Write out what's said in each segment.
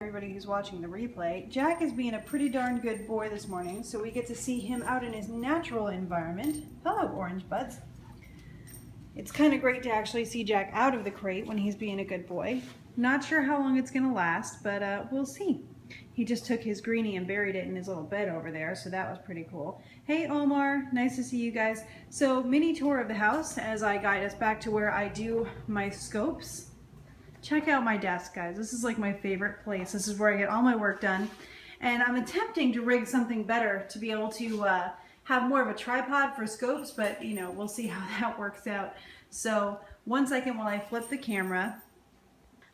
Everybody who's watching the replay, Jack is being a pretty darn good boy this morning, so we get to see him out in his natural environment. Hello, orange buds. It's kind of great to actually see Jack out of the crate when he's being a good boy. Not sure how long it's going to last, but we'll see. He just took his greenie and buried it in his little bed over there, so that was pretty cool. Hey Omar, nice to see you guys. So mini tour of the house as I guide us back to where I do my scopes. Check out my desk, guys. This is like my favorite place. This is where I get all my work done. And I'm attempting to rig something better to be able to have more of a tripod for scopes, but you know, we'll see how that works out. So 1 second while I flip the camera.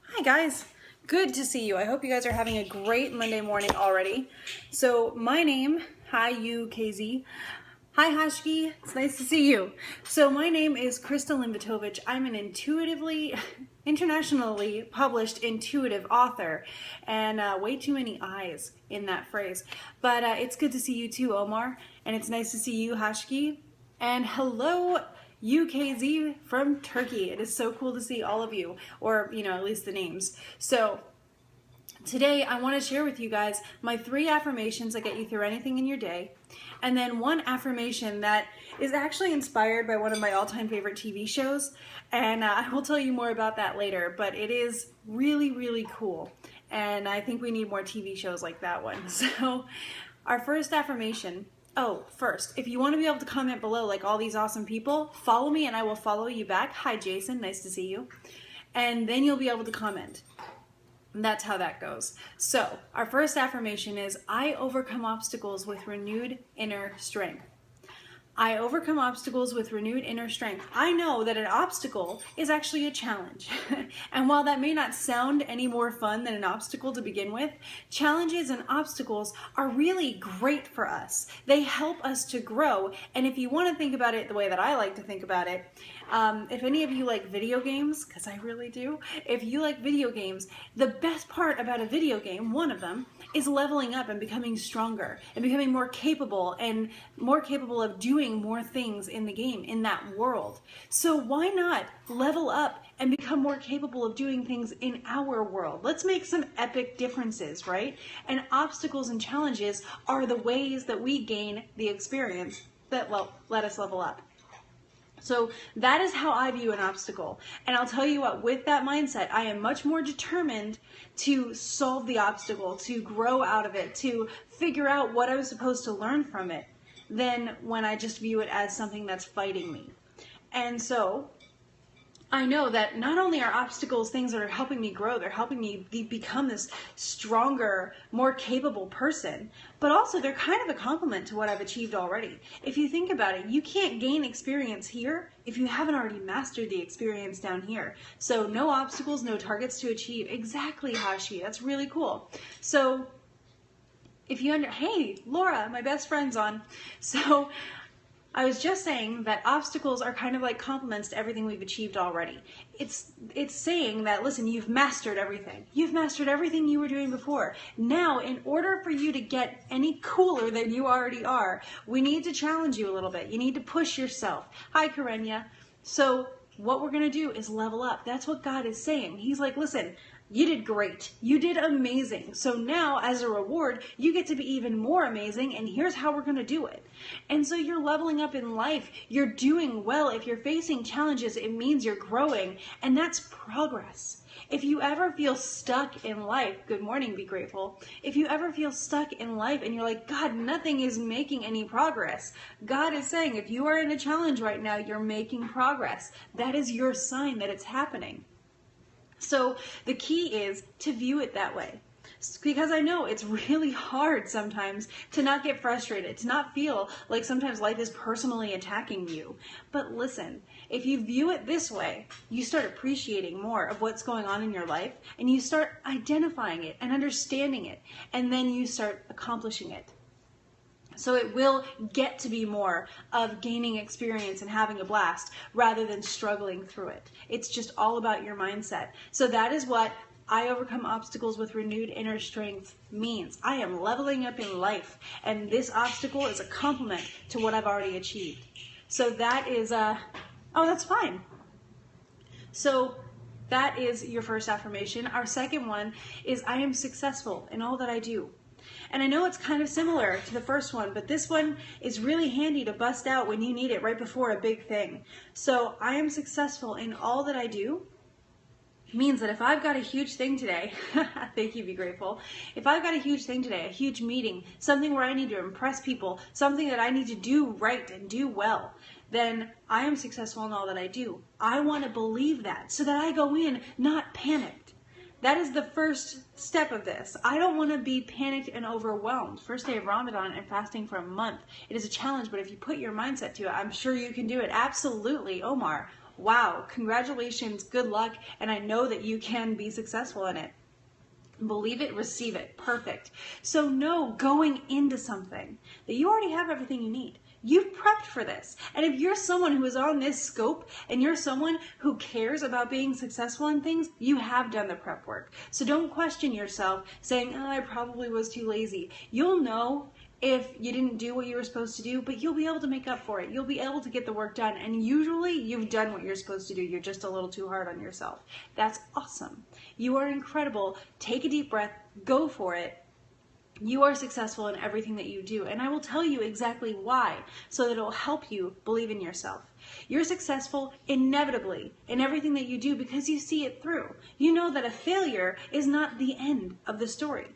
Hi guys, good to see you. I hope you guys are having a great Monday morning already. So my name, hi you KZ. Hi Hashki, it's nice to see you. So my name is Crystal Invitovich. I'm an internationally published intuitive author, and way too many I's in that phrase. But it's good to see you too, Omar, and it's nice to see you, Hashki. And hello, UKZ from Turkey. It is so cool to see all of you, or you know, at least the names. So today I want to share with you guys my 3 affirmations that get you through anything in your day, and then 1 affirmation that is actually inspired by one of my all-time favorite TV shows, and I will tell you more about that later, but it is really, really cool, and I think we need more TV shows like that one. So our first affirmation, first, if you want to be able to comment below like all these awesome people, follow me and I will follow you back. Hi Jason, nice to see you. And then you'll be able to comment. And that's how that goes. So our first affirmation is, I overcome obstacles with renewed inner strength. I overcome obstacles with renewed inner strength. I know that an obstacle is actually a challenge. And while that may not sound any more fun than an obstacle to begin with, challenges and obstacles are really great for us. They help us to grow. And if you want to think about it the way that I like to think about it, if any of you like video games, because I really do, if you like video games, the best part about a video game, one of them, is leveling up and becoming stronger and becoming more capable of doing more things in the game, in that world. So why not level up and become more capable of doing things in our world? Let's make some epic differences, right? And obstacles and challenges are the ways that we gain the experience that let us level up. So that is how I view an obstacle. And I'll tell you what, with that mindset, I am much more determined to solve the obstacle, to grow out of it, to figure out what I was supposed to learn from it, than when I just view it as something that's fighting me. And so I know that not only are obstacles things that are helping me grow, they're helping me become this stronger, more capable person, but also they're kind of a compliment to what I've achieved already. If you think about it, you can't gain experience here if you haven't already mastered the experience down here. So no obstacles, no targets to achieve. Exactly, Hashi. That's really cool. So if you hey, Laura, my best friend's on. So I was just saying that obstacles are kind of like compliments to everything we've achieved already. It's saying that, listen, you've mastered everything. You've mastered everything you were doing before. Now, in order for you to get any cooler than you already are, we need to challenge you a little bit. You need to push yourself. Hi, Karenya. So what we're going to do is level up. That's what God is saying. He's like, listen, you did great. You did amazing. So now, as a reward, you get to be even more amazing, and here's how we're going to do it. And so you're leveling up in life. You're doing well. If you're facing challenges, it means you're growing, and that's progress. If you ever feel stuck in life, good morning, be grateful. If you ever feel stuck in life and you're like, God, nothing is making any progress, God is saying, if you are in a challenge right now, you're making progress. That is your sign that it's happening. So the key is to view it that way, because I know it's really hard sometimes to not get frustrated, to not feel like sometimes life is personally attacking you. But listen, if you view it this way, you start appreciating more of what's going on in your life, and you start identifying it and understanding it, and then you start accomplishing it. So it will get to be more of gaining experience and having a blast rather than struggling through it. It's just all about your mindset. So that is what I overcome obstacles with renewed inner strength means. I am leveling up in life, and this obstacle is a compliment to what I've already achieved. So that is, oh, that's fine. So that is your first affirmation. Our second one is I am successful in all that I do. And I know it's kind of similar to the first one, but this one is really handy to bust out when you need it right before a big thing. So I am successful in all that I do means that if I've got a huge thing today, thank you, be grateful. If I've got a huge thing today, a huge meeting, something where I need to impress people, something that I need to do right and do well, then I am successful in all that I do. I want to believe that so that I go in not panicked. That is the first step of this. I don't want to be panicked and overwhelmed. First day of Ramadan and fasting for a month. It is a challenge, but if you put your mindset to it, I'm sure you can do it. Absolutely, Omar. Wow, congratulations, good luck, and I know that you can be successful in it. Believe it, receive it. Perfect. So know going into something that you already have everything you need. You've prepped for this. And if you're someone who is on this scope and you're someone who cares about being successful in things, you have done the prep work. So don't question yourself saying, oh, I probably was too lazy. You'll know if you didn't do what you were supposed to do, but you'll be able to make up for it. You'll be able to get the work done. And usually you've done what you're supposed to do. You're just a little too hard on yourself. That's awesome. You are incredible. Take a deep breath. Go for it. You are successful in everything that you do. And I will tell you exactly why, so that it will help you believe in yourself. You're successful inevitably in everything that you do because you see it through. You know that a failure is not the end of the story.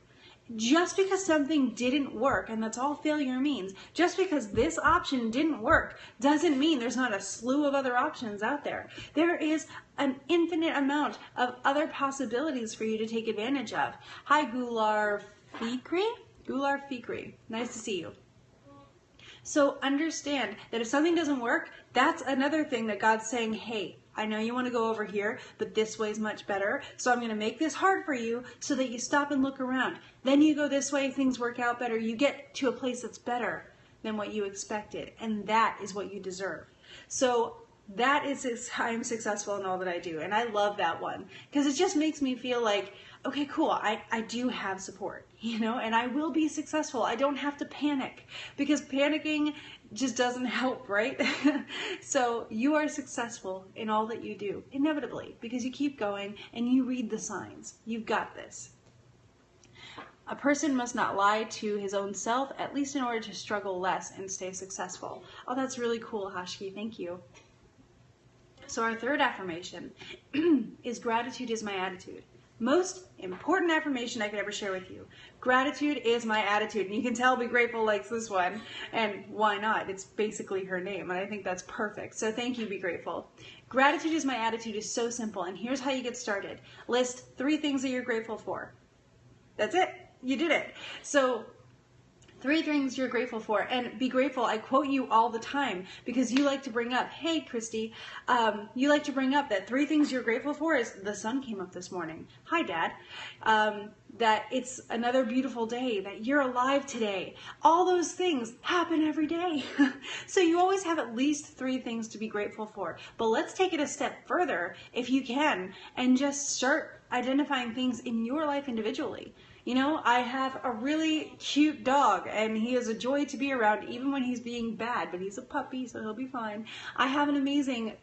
Just because something didn't work, and that's all failure means, just because this option didn't work doesn't mean there's not a slew of other options out there. There is an infinite amount of other possibilities for you to take advantage of. Hi, Gular Fikri? Gular Fikri. Nice to see you. So understand that if something doesn't work, that's another thing that God's saying, hey, I know you want to go over here, but this way is much better. So I'm going to make this hard for you so that you stop and look around. Then you go this way, things work out better. You get to a place that's better than what you expected. And that is what you deserve. So that is, I'm successful in all that I do. And I love that one because it just makes me feel like, okay, cool. I do have support, and I will be successful. I don't have to panic because panicking just doesn't help, right? So you are successful in all that you do, inevitably, because you keep going and you read the signs. You've got this. A person must not lie to his own self, at least in order to struggle less and stay successful. Oh, that's really cool, Hashki. Thank you. So our third affirmation is gratitude is my attitude. Most important affirmation I could ever share with you. Gratitude is my attitude. And you can tell Be Grateful likes this one. And why not? It's basically her name. And I think that's perfect. So thank you, Be Grateful. Gratitude is my attitude is so simple. And here's how you get started. List 3 things that you're grateful for. That's it. You did it. So 3 things you're grateful for. And be grateful, I quote you all the time because you like to bring up, hey, Christy, you like to bring up that 3 things you're grateful for is the sun came up this morning. Hi, Dad. That it's another beautiful day, that you're alive today. All those things happen every day. So you always have at least 3 things to be grateful for. But let's take it a step further, if you can, and just start identifying things in your life individually. I have a really cute dog, and he is a joy to be around, even when he's being bad, but he's a puppy, so he'll be fine. I have an amazing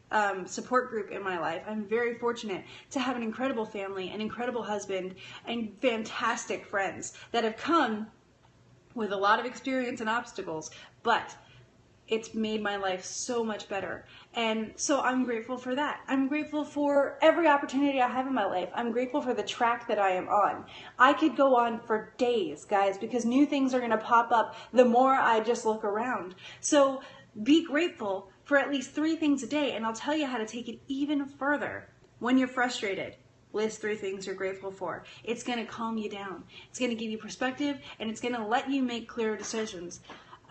support group in my life. I'm very fortunate to have an incredible family, an incredible husband, and fantastic friends that have come with a lot of experience and obstacles, but it's made my life so much better. And so I'm grateful for that. I'm grateful for every opportunity I have in my life. I'm grateful for the track that I am on. I could go on for days, guys, because new things are going to pop up the more I just look around. So be grateful for at least 3 things a day, and I'll tell you how to take it even further. When you're frustrated, list 3 things you're grateful for. It's going to calm you down. It's going to give you perspective, and it's going to let you make clearer decisions.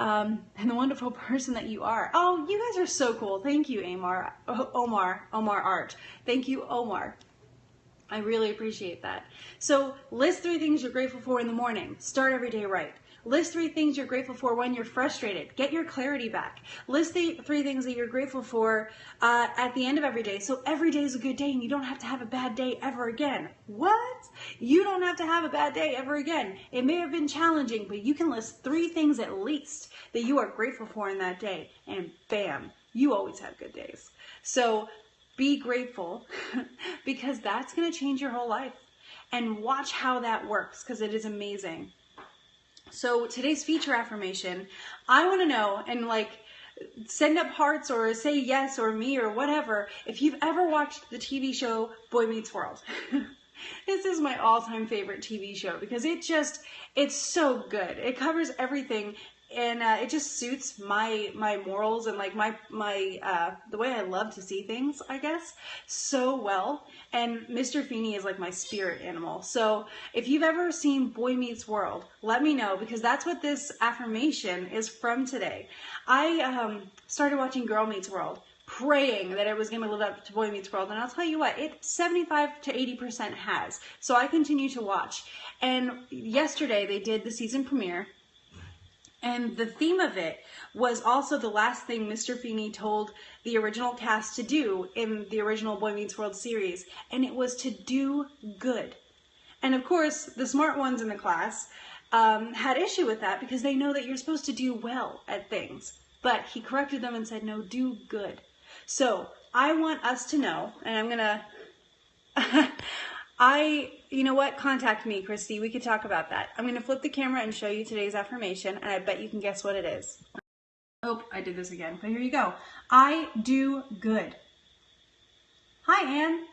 And the wonderful person that you are. Oh, you guys are so cool. Thank you, Omar Art. Thank you, Omar. I really appreciate that. So list 3 things you're grateful for in the morning. Start every day right. List 3 things you're grateful for when you're frustrated. Get your clarity back. List the 3 things that you're grateful for at the end of every day. So every day is a good day and you don't have to have a bad day ever again. What? You don't have to have a bad day ever again. It may have been challenging, but you can list 3 things at least that you are grateful for in that day. And bam, you always have good days. So Be grateful because that's going to change your whole life. And watch how that works because it is amazing. So today's feature affirmation, I want to know, and like send up hearts or say yes or me or whatever, if you've ever watched the TV show Boy Meets World. This is my all-time favorite TV show because it's so good. It covers everything, and it just suits my morals and like my the way I love to see things, I guess, so well. And Mr. Feeny is like my spirit animal. So if you've ever seen Boy Meets World, let me know because that's what this affirmation is from today. I started watching Girl Meets World, praying that it was going to live up to Boy Meets World, and I'll tell you what, it 75 to 80% has. So I continue to watch. And yesterday they did the season premiere, and the theme of it was also the last thing Mr. Feeny told the original cast to do in the original Boy Meets World series, and it was to do good. And of course, the smart ones in the class had issue with that because they know that you're supposed to do well at things. But he corrected them and said, no, do good. So I want us to know, and I'm going to, you know what? Contact me, Christy. We could talk about that. I'm going to flip the camera and show you today's affirmation, and I bet you can guess what it is. Oh, I did this again, but here you go. I do good. Hi, Anne.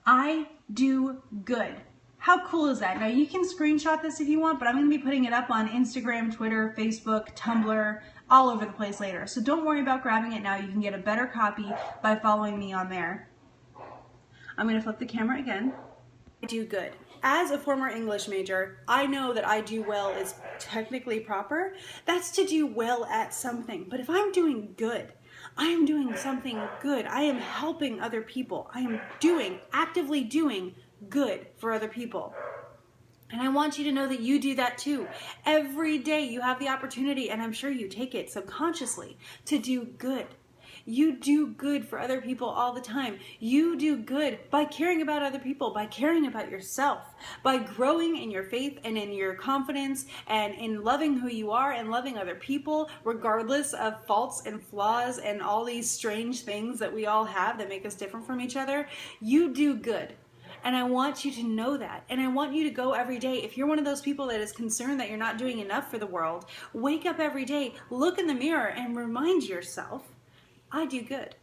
I do good. How cool is that? Now, you can screenshot this if you want, but I'm going to be putting it up on Instagram, Twitter, Facebook, Tumblr, all over the place later. So don't worry about grabbing it now. You can get a better copy by following me on there. I'm going to flip the camera again. I do good. As a former English major, I know that I do well is technically proper. That's to do well at something. But if I'm doing good, I am doing something good. I am helping other people. I am actively doing good for other people. And I want you to know that you do that too. Every day you have the opportunity, and I'm sure you take it subconsciously, to do good. You do good for other people all the time. You do good by caring about other people, by caring about yourself, by growing in your faith and in your confidence and in loving who you are and loving other people, regardless of faults and flaws and all these strange things that we all have that make us different from each other. You do good. And I want you to know that. And I want you to go every day. If you're one of those people that is concerned that you're not doing enough for the world, wake up every day, look in the mirror, and remind yourself, I do good.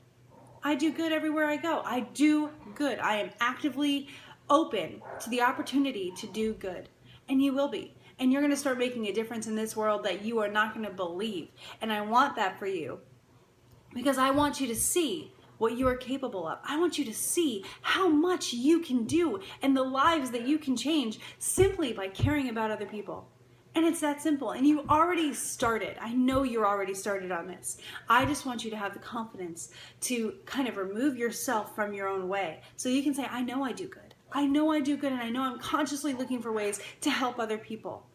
I do good everywhere I go. I do good. I am actively open to the opportunity to do good. And you will be. And you're going to start making a difference in this world that you are not going to believe. And I want that for you. Because I want you to see what you are capable of. I want you to see how much you can do and the lives that you can change simply by caring about other people. And it's that simple. And you already started. I know you're already started on this. I just want you to have the confidence to kind of remove yourself from your own way. So you can say, I know I do good. I know I do good, and I know I'm consciously looking for ways to help other people.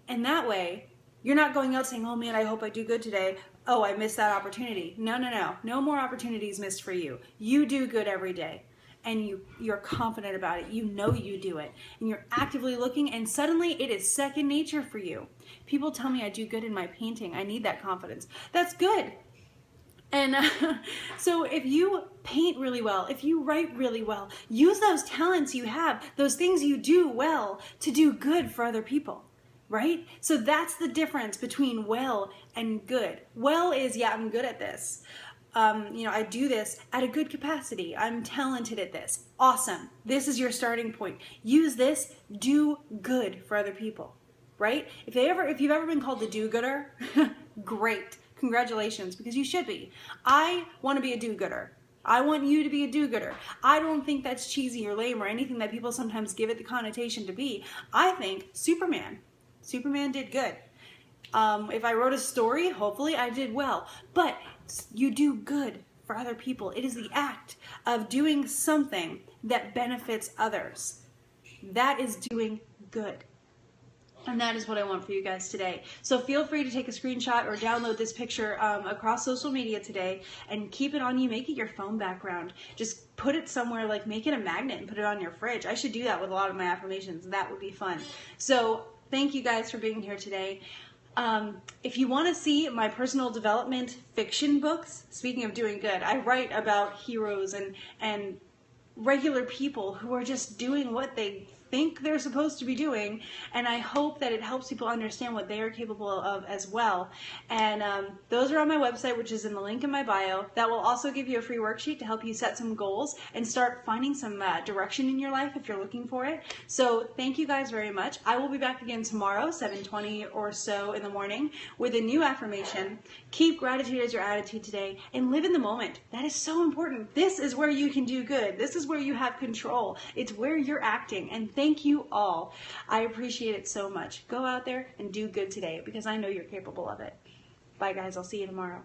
And that way, you're not going out saying, oh man, I hope I do good today. Oh, I missed that opportunity. No, no, no. No more opportunities missed for you. You do good every day. And you're confident about it. You know you do it. And you're actively looking, and suddenly it is second nature for you. People tell me I do good in my painting. I need that confidence. That's good. And so if you paint really well, if you write really well, use those talents you have, those things you do well, to do good for other people. Right? So that's the difference between well and good. Well is, yeah, I'm good at this. I do this at a good capacity. I'm talented at this. Awesome. This is your starting point. Use this, do good for other people. Right? If you've ever been called the do-gooder, great. Congratulations, because you should be. I want to be a do-gooder. I want you to be a do-gooder. I don't think that's cheesy or lame or anything that people sometimes give it the connotation to be. I think Superman did good. If I wrote a story, hopefully I did well. But you do good for other people. It is the act of doing something that benefits others. That is doing good. And that is what I want for you guys today. So feel free to take a screenshot or download this picture across social media today and keep it on you. Make it your phone background. Just put it somewhere, like make it a magnet and put it on your fridge. I should do that with a lot of my affirmations. That would be fun. So thank you guys for being here today. If you want to see my personal development fiction books, speaking of doing good, I write about heroes and regular people who are just doing what they think they're supposed to be doing, and I hope that it helps people understand what they are capable of as well. And those are on my website, which is in the link in my bio. That will also give you a free worksheet to help you set some goals and start finding some direction in your life if you're looking for it. So thank you guys very much. I will be back again tomorrow, 7:20 or so in the morning, with a new affirmation. Keep gratitude as your attitude today and live in the moment. That is so important. This is where you can do good. This is where you have control. It's where you're acting. And thank you all. I appreciate it so much. Go out there and do good today because I know you're capable of it. Bye guys. I'll see you tomorrow.